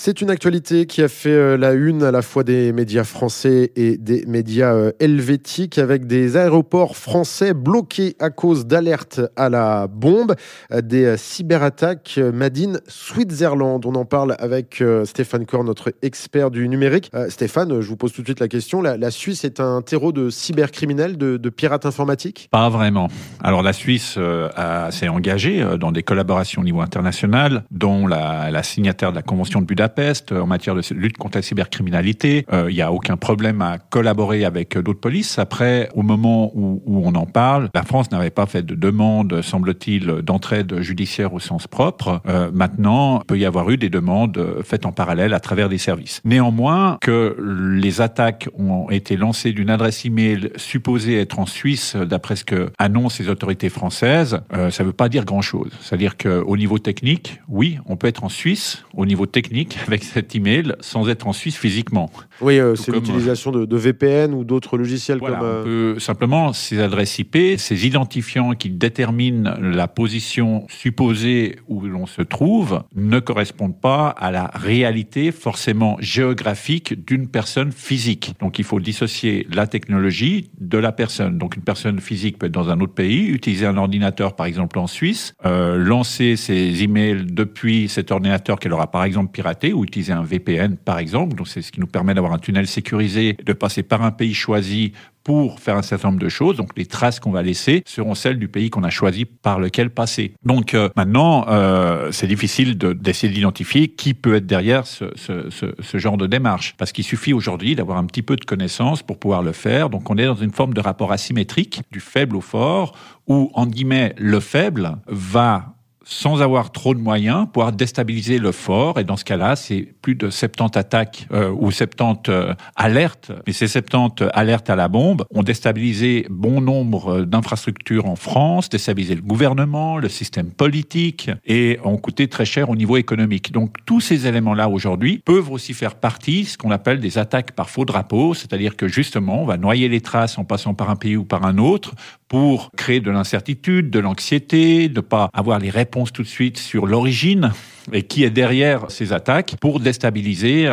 C'est une actualité qui a fait la une à la fois des médias français et des médias helvétiques, avec des aéroports français bloqués à cause d'alertes à la bombe, des cyberattaques made in Switzerland. On en parle avec Stéphane Corr, notre expert du numérique. Stéphane, je vous pose tout de suite la question. La Suisse est un terreau de cybercriminels, de pirates informatiques ? Pas vraiment. Alors la Suisse s'est engagée dans des collaborations au niveau international, dont la signataire de la Convention de Budapest en matière de lutte contre la cybercriminalité. Il n'y a aucun problème à collaborer avec d'autres polices. Après, au moment où on en parle, la France n'avait pas fait de demande, semble-t-il, d'entraide judiciaire au sens propre. Maintenant, il peut y avoir eu des demandes faites en parallèle à travers des services. Néanmoins, que les attaques ont été lancées d'une adresse email supposée être en Suisse, d'après ce que annoncent les autorités françaises, ça ne veut pas dire grand-chose. C'est-à-dire qu'au niveau technique, oui, on peut être en Suisse, au niveau technique, avec cet email, sans être en Suisse physiquement. Oui, c'est l'utilisation de VPN ou d'autres logiciels. Voilà, comme... on peut simplement, ces adresses IP, ces identifiants qui déterminent la position supposée où l'on se trouve, ne correspondent pas à la réalité forcément géographique d'une personne physique. Donc il faut dissocier la technologie de la personne. Donc une personne physique peut être dans un autre pays, utiliser un ordinateur par exemple en Suisse, lancer ses emails depuis cet ordinateur qu'elle aura par exemple piraté, ou utiliser un VPN par exemple. Donc c'est ce qui nous permet d'avoir un tunnel sécurisé, de passer par un pays choisi pour faire un certain nombre de choses. Donc les traces qu'on va laisser seront celles du pays qu'on a choisi par lequel passer. Donc maintenant, c'est difficile d'essayer d'identifier qui peut être derrière ce genre de démarche. Parce qu'il suffit aujourd'hui d'avoir un petit peu de connaissances pour pouvoir le faire. Donc on est dans une forme de rapport asymétrique, du faible au fort, où, entre guillemets, le faible va, sans avoir trop de moyens, pouvoir déstabiliser le fort. Et dans ce cas-là, c'est plus de 70 attaques ou 70 alertes. Mais ces 70 alertes à la bombe ont déstabilisé bon nombre d'infrastructures en France, déstabilisé le gouvernement, le système politique et ont coûté très cher au niveau économique. Donc tous ces éléments-là aujourd'hui peuvent aussi faire partie de ce qu'on appelle des attaques par faux drapeau, c'est-à-dire que justement, on va noyer les traces en passant par un pays ou par un autre pour créer de l'incertitude, de l'anxiété, ne pas avoir les réponses tout de suite sur l'origine et qui est derrière ces attaques pour déstabiliser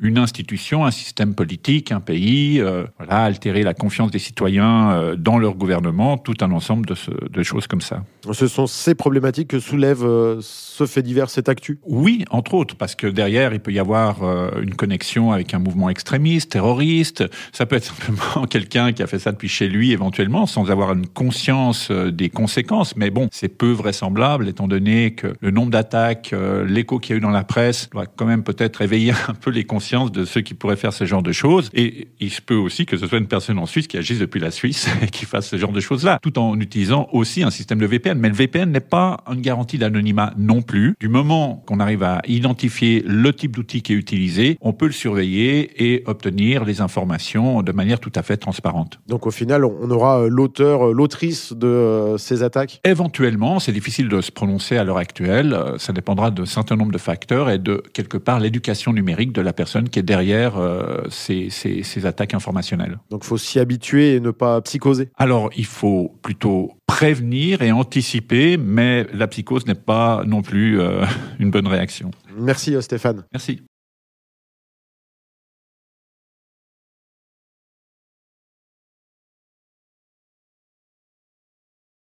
une institution, un système politique, un pays, altérer la confiance des citoyens dans leur gouvernement, tout un ensemble de choses comme ça. Ce sont ces problématiques que soulève ce fait divers, cette actu ? Oui, entre autres, parce que derrière, il peut y avoir une connexion avec un mouvement extrémiste, terroriste. Ça peut être simplement quelqu'un qui a fait ça depuis chez lui, éventuellement, sans avoir une conscience des conséquences. Mais bon, c'est peu vraisemblable, étant donné que le nombre d'attaques, l'écho qu'il y a eu dans la presse doit quand même peut-être éveiller un peu les consciences de ceux qui pourraient faire ce genre de choses. Et il se peut aussi que ce soit une personne en Suisse qui agisse depuis la Suisse et qui fasse ce genre de choses-là, tout en utilisant aussi un système de VPN. Mais le VPN n'est pas une garantie d'anonymat non plus. Du moment qu'on arrive à identifier le type d'outil qui est utilisé, on peut le surveiller et obtenir les informations de manière tout à fait transparente. Donc au final, on aura l'autrice de ces attaques ? Éventuellement, c'est difficile de se prononcer à l'heure actuelle. Ça dépendra d'un certain nombre de facteurs et de, quelque part, l'éducation numérique de la personne qui est derrière ces attaques informationnelles. Donc il faut s'y habituer et ne pas psychoser ? Alors, il faut plutôt prévenir et anticiper, mais la psychose n'est pas non plus une bonne réaction. Merci Stéphane. Merci.